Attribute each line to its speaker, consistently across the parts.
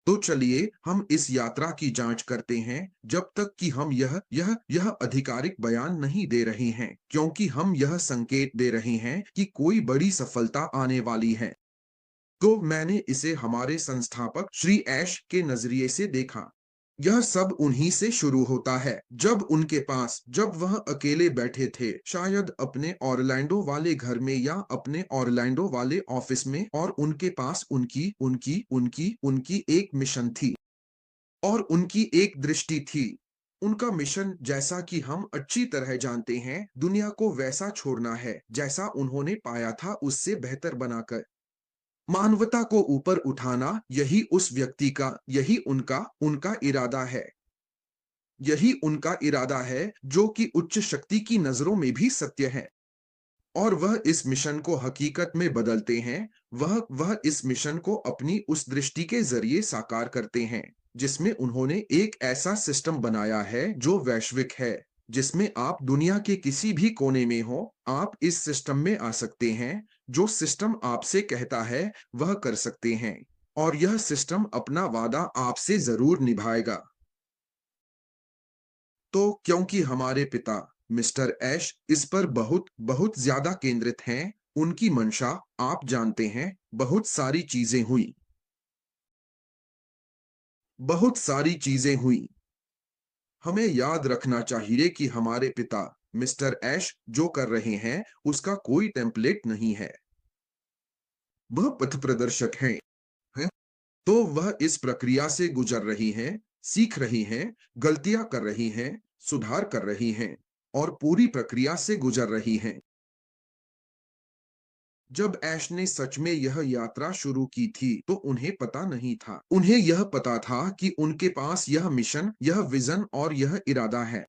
Speaker 1: तो चलिए हम इस यात्रा की जांच करते हैं जब तक कि हम यह आधिकारिक बयान नहीं दे रहे हैं, क्योंकि हम यह संकेत दे रहे हैं कि कोई बड़ी सफलता आने वाली है। तो मैंने इसे हमारे संस्थापक श्री ऐश के नजरिए से देखा। यह सब उन्हीं से शुरू होता है, जब वह अकेले बैठे थे, शायद अपने ऑरलैंडो वाले घर में या अपने ऑरलैंडो वाले ऑफिस में, और उनके पास उनकी उनकी उनकी उनकी एक मिशन थी और उनकी एक दृष्टि थी। उनका मिशन, जैसा कि हम अच्छी तरह जानते हैं, दुनिया को वैसा छोड़ना है जैसा उन्होंने पाया था, उससे बेहतर बनाकर मानवता को ऊपर उठाना। यही उनका उनका इरादा है। यही उनका इरादा है जो कि उच्च शक्ति की नजरों में भी सत्य है। और वह इस मिशन को हकीकत में बदलते हैं। वह इस मिशन को अपनी उस दृष्टि के जरिए साकार करते हैं जिसमें उन्होंने एक ऐसा सिस्टम बनाया है जो वैश्विक है, जिसमें आप दुनिया के किसी भी कोने में हो, आप इस सिस्टम में आ सकते हैं। जो सिस्टम आपसे कहता है वह कर सकते हैं, और यह सिस्टम अपना वादा आपसे जरूर निभाएगा। तो क्योंकि हमारे पिता मिस्टर ऐश इस पर बहुत बहुत ज्यादा केंद्रित हैं, उनकी मंशा, आप जानते हैं, बहुत सारी चीजें हुई। हमें याद रखना चाहिए कि हमारे पिता मिस्टर ऐश जो कर रहे हैं उसका कोई टेम्पलेट नहीं है। वह पथ प्रदर्शक हैं? तो वह इस प्रक्रिया से गुजर रही हैं, सीख रही हैं, गलतियां कर रही हैं, सुधार कर रही हैं, और पूरी प्रक्रिया से गुजर रही हैं। जब ऐश ने सच में यह यात्रा शुरू की थी तो उन्हें पता नहीं था। उन्हें यह पता था कि उनके पास यह मिशन, यह विजन और यह इरादा है।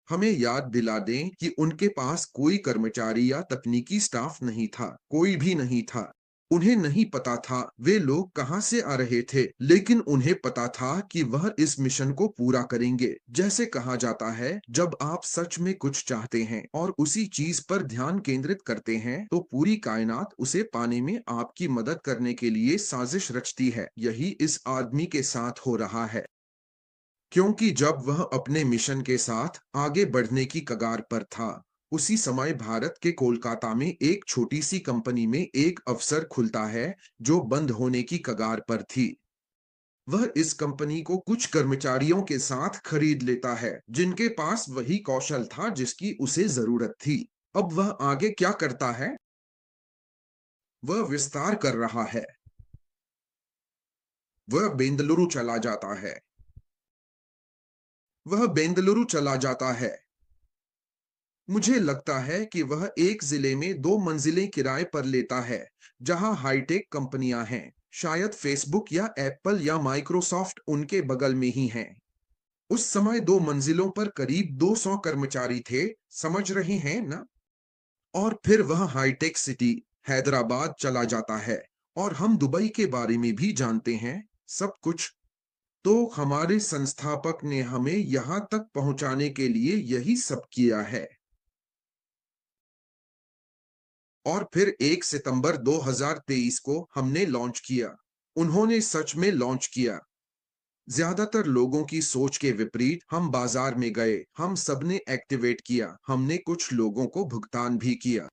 Speaker 1: हमें याद दिला दें कि उनके पास कोई कर्मचारी या तकनीकी स्टाफ नहीं था, कोई भी नहीं था। उन्हें नहीं पता था वे लोग कहां से आ रहे थे, लेकिन उन्हें पता था कि वह इस मिशन को पूरा करेंगे। जैसे कहा जाता है, जब आप सच में कुछ चाहते हैं और उसी चीज पर ध्यान केंद्रित करते हैं, तो पूरी कायनात उसे पाने में आपकी मदद करने के लिए साजिश रचती है। यही इस आदमी के साथ हो रहा है। क्योंकि जब वह अपने मिशन के साथ आगे बढ़ने की कगार पर था, उसी समय भारत के कोलकाता में एक छोटी सी कंपनी में एक अवसर खुलता है जो बंद होने की कगार पर थी। वह इस कंपनी को कुछ कर्मचारियों के साथ खरीद लेता है जिनके पास वही कौशल था जिसकी उसे जरूरत थी। अब वह आगे क्या करता है? वह विस्तार कर रहा है। वह बेंगलुरु चला जाता है। वह बेंगलुरु चला जाता है। मुझे लगता है कि वह एक जिले में दो मंजिलें किराए पर लेता है जहां हाईटेक कंपनियां हैं। शायद फेसबुक या एप्पल या माइक्रोसॉफ्ट उनके बगल में ही हैं। उस समय दो मंजिलों पर करीब 200 कर्मचारी थे। समझ रहे हैं ना? और फिर वह हाईटेक सिटी हैदराबाद चला जाता है, और हम दुबई के बारे में भी जानते हैं, सब कुछ। तो हमारे संस्थापक ने हमें यहां तक पहुंचाने के लिए यही सब किया है। और फिर 1 सितंबर 2023 को हमने लॉन्च किया। उन्होंने सच में लॉन्च किया। ज्यादातर लोगों की सोच के विपरीत हम बाजार में गए, हम सबने एक्टिवेट किया, हमने कुछ लोगों को भुगतान भी किया।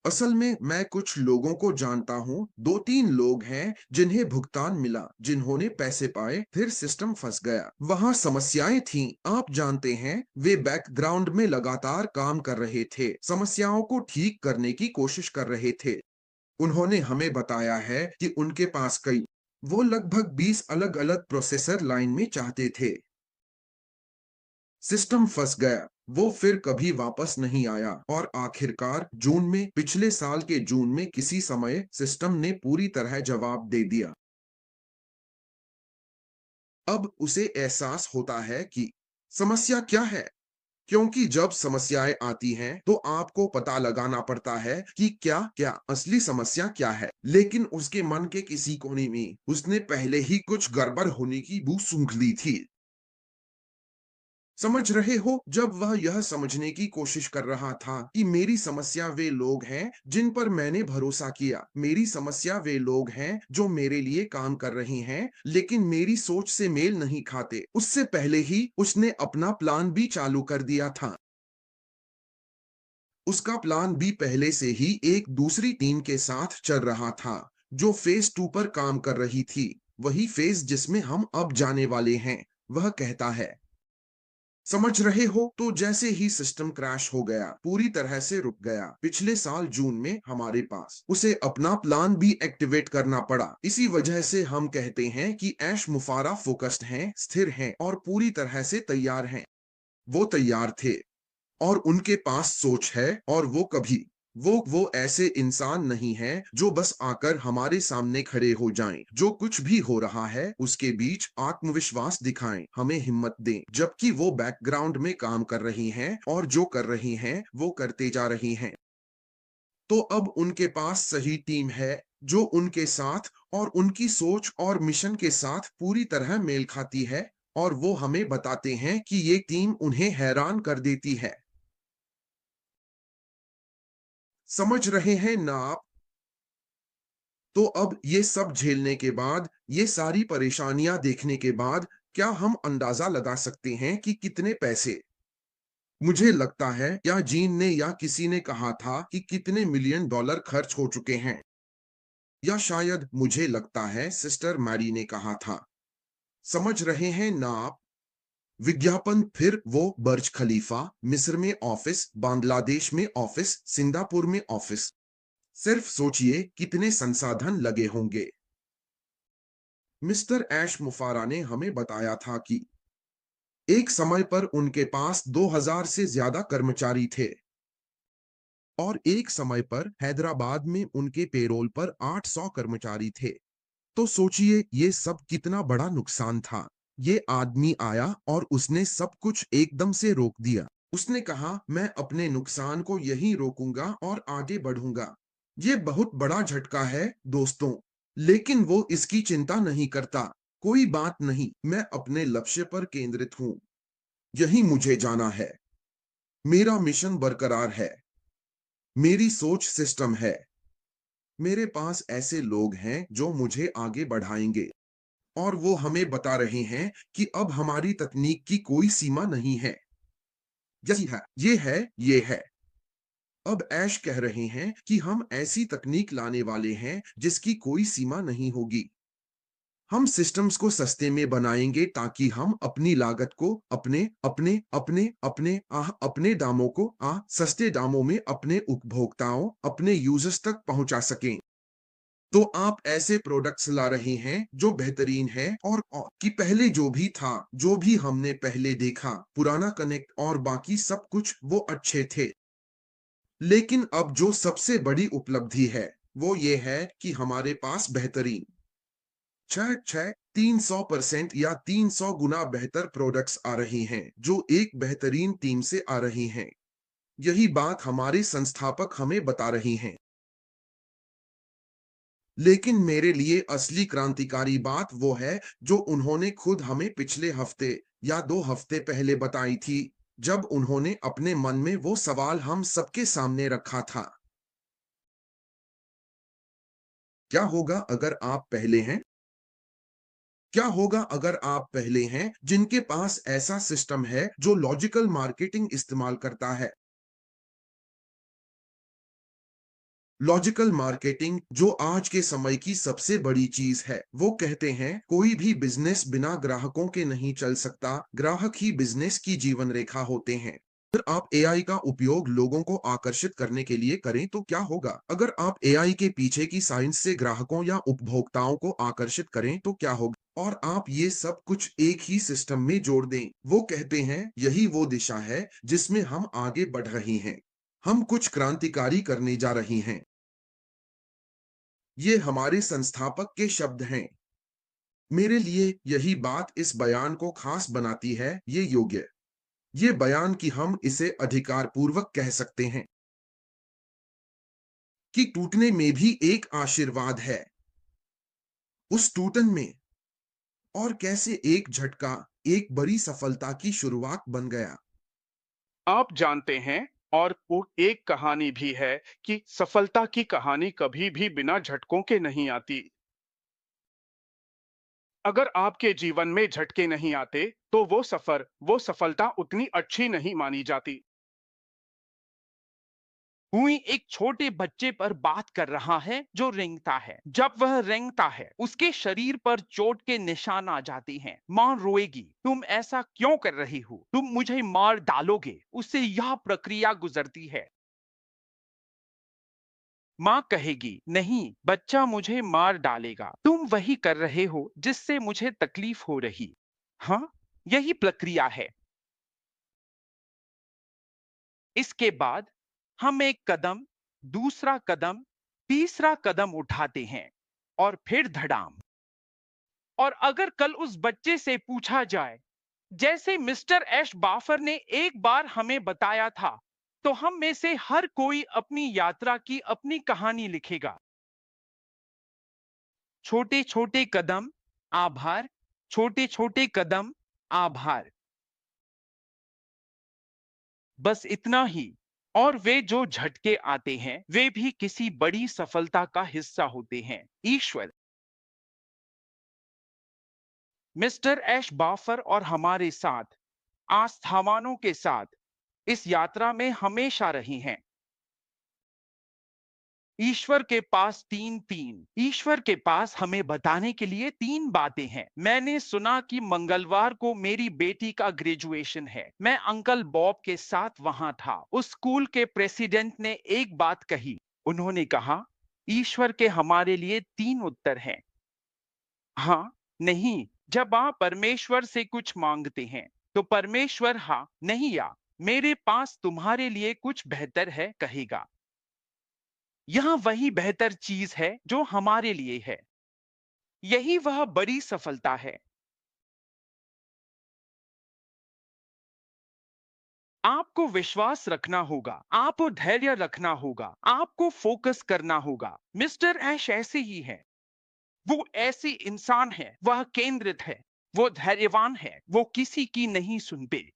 Speaker 1: असल में मैं कुछ लोगों को जानता हूँ, 2-3 लोग हैं जिन्हें भुगतान मिला, जिन्होंने पैसे पाए, फिर सिस्टम फंस गया। वहां समस्याएं थीं, आप जानते हैं, वे बैकग्राउंड में लगातार काम कर रहे थे, समस्याओं को ठीक करने की कोशिश कर रहे थे। उन्होंने हमें बताया है कि उनके पास कई वो लगभग 20 अलग अलग प्रोसेसर लाइन में चाहते थे। सिस्टम फंस गया। वो फिर कभी वापस नहीं आया, और आखिरकार पिछले साल के जून में किसी समय सिस्टम ने पूरी तरह जवाब दे दिया। अब उसे एहसास होता है कि समस्या क्या है, क्योंकि जब समस्याएं आती हैं तो आपको पता लगाना पड़ता है कि क्या क्या असली समस्या क्या है। लेकिन उसके मन के किसी कोने में उसने पहले ही कुछ गड़बड़ होने की बू सूंघ ली थी। समझ रहे हो, जब वह यह समझने की कोशिश कर रहा था कि मेरी समस्या वे लोग हैं जिन पर मैंने भरोसा किया, मेरी समस्या वे लोग हैं जो मेरे लिए काम कर रहे हैं लेकिन मेरी सोच से मेल नहीं खाते, उससे पहले ही उसने अपना प्लान भी चालू कर दिया था। उसका प्लान भी पहले से ही एक दूसरी टीम के साथ चल रहा था जो फेज 2 पर काम कर रही थी, वही फेज जिसमें हम अब जाने वाले हैं। वह कहता है, समझ रहे हो, तो जैसे ही सिस्टम क्रैश हो गया, पूरी तरह से रुक गया, पिछले साल जून में हमारे पास उसे अपना प्लान भी एक्टिवेट करना पड़ा। इसी वजह से हम कहते हैं कि ऐश मुफारा फोकस्ड हैं, स्थिर हैं और पूरी तरह से तैयार हैं। वो तैयार थे और उनके पास सोच है और वो कभी वो ऐसे इंसान नहीं है जो बस आकर हमारे सामने खड़े हो जाएं। जो कुछ भी हो रहा है उसके बीच आत्मविश्वास दिखाएं, हमें हिम्मत दें, जबकि वो बैकग्राउंड में काम कर रही हैं और जो कर रही हैं वो करते जा रही हैं। तो अब उनके पास सही टीम है जो उनके साथ और उनकी सोच और मिशन के साथ पूरी तरह मेल खाती है, और वो हमें बताते हैं कि ये टीम उन्हें हैरान कर देती है। समझ रहे हैं ना आप? तो अब ये सब झेलने के बाद, ये सारी परेशानियां देखने के बाद, क्या हम अंदाजा लगा सकते हैं कि कितने पैसे, मुझे लगता है या जीन ने या किसी ने कहा था कि कितने मिलियन डॉलर खर्च हो चुके हैं, या शायद मुझे लगता है सिस्टर मैरी ने कहा था। समझ रहे हैं ना आप? विज्ञापन, फिर वो बर्ज खलीफा, मिस्र में ऑफिस, बांग्लादेश में ऑफिस, सिंगापुर में ऑफिस। सिर्फ सोचिए कितने संसाधन लगे होंगे। मिस्टर ऐश मुफारा ने हमें बताया था कि एक समय पर उनके पास 2000 से ज्यादा कर्मचारी थे और एक समय पर हैदराबाद में उनके पेरोल पर 800 कर्मचारी थे। तो सोचिए ये सब कितना बड़ा नुकसान था। ये आदमी आया और उसने सब कुछ एकदम से रोक दिया। उसने कहा, मैं अपने नुकसान को यहीं रोकूंगा और आगे बढ़ूंगा। ये बहुत बड़ा झटका है दोस्तों, लेकिन वो इसकी चिंता नहीं करता। कोई बात नहीं, मैं अपने लक्ष्य पर केंद्रित हूँ, यही मुझे जाना है, मेरा मिशन बरकरार है, मेरी सोच सिस्टम है, मेरे पास ऐसे लोग हैं जो मुझे आगे बढ़ाएंगे, और वो हमें बता रहे हैं कि अब हमारी तकनीक की कोई सीमा नहीं है। यही है, ये है, ये है। अब ऐश कह रहे हैं कि हम ऐसी तकनीक लाने वाले हैं जिसकी कोई सीमा नहीं होगी। हम सिस्टम्स को सस्ते में बनाएंगे ताकि हम अपनी लागत को अपने अपने अपने अपने अपने दामों को सस्ते दामों में अपने उपभोक्ताओं, अपने यूजर्स तक पहुंचा सकें। तो आप ऐसे प्रोडक्ट्स ला रहे हैं जो बेहतरीन है, और कि पहले जो भी था, जो भी हमने पहले देखा, पुराना कनेक्ट और बाकी सब कुछ, वो अच्छे थे। लेकिन अब जो सबसे बड़ी उपलब्धि है वो ये है कि हमारे पास बेहतरीन, छह छह 300% या 300 गुना बेहतर प्रोडक्ट्स आ रही हैं जो एक बेहतरीन टीम से आ रही हैं। यही बात हमारे संस्थापक हमें बता रही हैं। लेकिन मेरे लिए असली क्रांतिकारी बात वो है जो उन्होंने खुद हमें पिछले हफ्ते या 2 हफ्ते पहले बताई थी, जब उन्होंने अपने मन में वो सवाल हम सबके सामने रखा था। क्या होगा अगर आप पहले हैं? क्या होगा अगर आप पहले हैं जिनके पास ऐसा सिस्टम है जो लॉजिकल मार्केटिंग इस्तेमाल करता है? लॉजिकल मार्केटिंग जो आज के समय की सबसे बड़ी चीज है। वो कहते हैं कोई भी बिजनेस बिना ग्राहकों के नहीं चल सकता, ग्राहक ही बिजनेस की जीवन रेखा होते हैं। अगर आप एआई का उपयोग लोगों को आकर्षित करने के लिए करें तो क्या होगा? अगर आप एआई के पीछे की साइंस से ग्राहकों या उपभोक्ताओं को आकर्षित करें तो क्या होगा? और आप ये सब कुछ एक ही सिस्टम में जोड़ दें। वो कहते हैं यही वो दिशा है जिसमें हम आगे बढ़ रहे हैं। हम कुछ क्रांतिकारी करने जा रहे हैं। ये हमारे संस्थापक के शब्द हैं। मेरे लिए यही बात इस बयान को खास बनाती है, ये योग्य, ये बयान कि हम इसे अधिकार पूर्वक कह सकते हैं कि टूटने में भी एक आशीर्वाद है। उस टूटन में, और कैसे एक झटका, एक बड़ी सफलता की शुरुआत बन गया।
Speaker 2: आप जानते हैं, और वो एक कहानी भी है कि सफलता की कहानी कभी भी बिना झटकों के नहीं आती। अगर आपके जीवन में झटके नहीं आते, तो वो सफलता उतनी अच्छी नहीं मानी जाती।
Speaker 3: हुई एक छोटे बच्चे पर बात कर रहा है जो रेंगता है। जब वह रेंगता है, उसके शरीर पर चोट के निशान आ जाते हैं। मां रोएगी, तुम ऐसा क्यों कर रही हो, तुम मुझे मार डालोगे। उससे यह प्रक्रिया गुजरती है। मां कहेगी, नहीं, बच्चा मुझे मार डालेगा, तुम वही कर रहे हो जिससे मुझे तकलीफ हो रही। हाँ, यही प्रक्रिया है। इसके बाद हम एक कदम, दूसरा कदम, तीसरा कदम उठाते हैं और फिर धड़ाम। और अगर कल उस बच्चे से पूछा जाए, जैसे मिस्टर एश बाफर ने एक बार हमें बताया था, तो हम में से हर कोई अपनी यात्रा की अपनी कहानी लिखेगा। छोटे छोटे कदम, आभार। छोटे छोटे कदम, आभार। बस इतना ही। और वे जो झटके आते हैं, वे भी किसी बड़ी सफलता का हिस्सा होते हैं। ईश्वर, मिस्टर एश बाफर और हमारे साथ, आस्थावानों के साथ, इस यात्रा में हमेशा रही हैं। ईश्वर के पास ईश्वर के पास हमें बताने के लिए तीन बातें हैं। मैंने सुना कि मंगलवार को मेरी बेटी का ग्रेजुएशन है। मैं अंकल बॉब के साथ वहां था। उस स्कूल के प्रेसिडेंट ने एक बात कही। उन्होंने कहा, ईश्वर के हमारे लिए तीन उत्तर हैं। हाँ, नहीं। जब आप परमेश्वर से कुछ मांगते हैं, तो परमेश्वर हाँ, नहीं या मेरे पास तुम्हारे लिए कुछ बेहतर है कहेगा। यह वही बेहतर चीज है जो हमारे लिए है। यही वह बड़ी सफलता है। आपको विश्वास रखना होगा, आपको धैर्य रखना होगा, आपको फोकस करना होगा। मिस्टर ऐश ऐसे ही है। वो ऐसी इंसान है, वह केंद्रित है, वो धैर्यवान है, वो किसी की नहीं सुनते।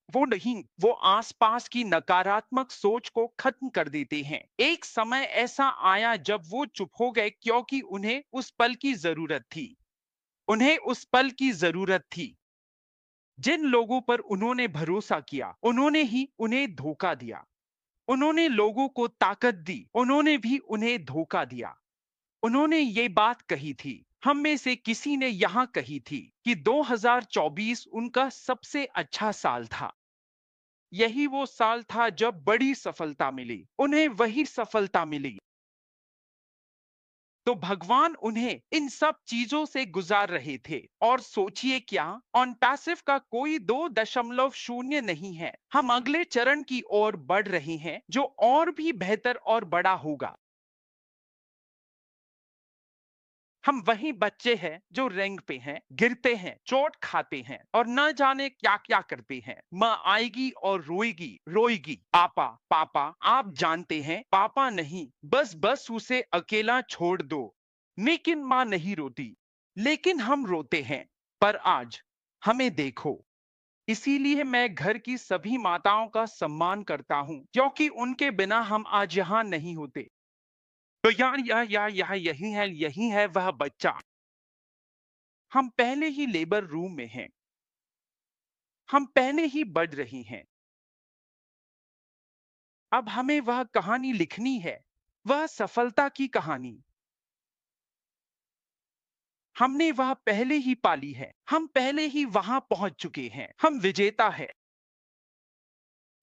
Speaker 3: वो आसपास की नकारात्मक सोच को खत्म कर देते हैं। एक समय ऐसा आया जब वो चुप हो गए, क्योंकि उन्हें उस पल की जरूरत थी। उन्हें उस पल की जरूरत थी। जिन लोगों पर उन्होंने भरोसा किया, उन्होंने ही उन्हें धोखा दिया। उन्होंने लोगों को ताकत दी, उन्होंने भी उन्हें धोखा दिया। उन्होंने ये बात कही थी, हम में से किसी ने यहां कही थी, कि 2024 उनका सबसे अच्छा साल था। यही वो साल था जब बड़ी सफलता मिली, उन्हें वही सफलता मिली। तो भगवान उन्हें इन सब चीजों से गुजार रहे थे। और सोचिए क्या, ऑन पैसिव का कोई 2.0 नहीं है। हम अगले चरण की ओर बढ़ रहे हैं, जो और भी बेहतर और बड़ा होगा। हम वही बच्चे हैं जो रैंक पे हैं, गिरते हैं, चोट खाते हैं और न जाने क्या क्या करते हैं। माँ आएगी और रोएगी रोएगी, पापा पापा। आप जानते हैं, पापा नहीं, बस बस उसे अकेला छोड़ दो। लेकिन माँ नहीं रोती, लेकिन हम रोते हैं। पर आज हमें देखो। इसीलिए मैं घर की सभी माताओं का सम्मान करता हूं, क्योंकि उनके बिना हम आज यहाँ नहीं होते। तो यार यही है वह बच्चा। हम पहले ही लेबर रूम में हैं। हम पहले ही बढ़ रही हैं। अब हमें वह कहानी लिखनी है, वह सफलता की कहानी। हमने वह पहले ही पाली है। हम पहले ही वहां पहुंच चुके हैं। हम विजेता है।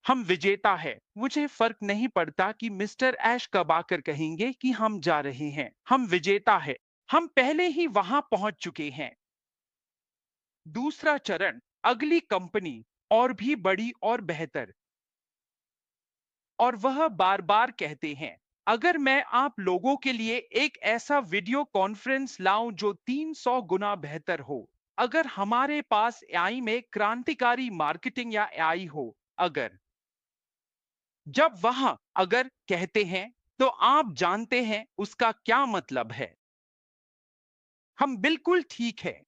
Speaker 3: हम विजेता है। मुझे फर्क नहीं पड़ता कि मिस्टर ऐश कब आकर कहेंगे कि हम जा रहे हैं। हम विजेता है। हम पहले ही वहां पहुंच चुके हैं। दूसरा चरण, अगली कंपनी, और भी बड़ी और बेहतर। और वह बार बार कहते हैं, अगर मैं आप लोगों के लिए एक ऐसा वीडियो कॉन्फ्रेंस लाऊं जो 300 गुना बेहतर हो, अगर हमारे पास एआई में क्रांतिकारी मार्केटिंग या एआई हो, अगर। जब वह अगर कहते हैं, तो आप जानते हैं उसका क्या मतलब है। हम बिल्कुल ठीक है।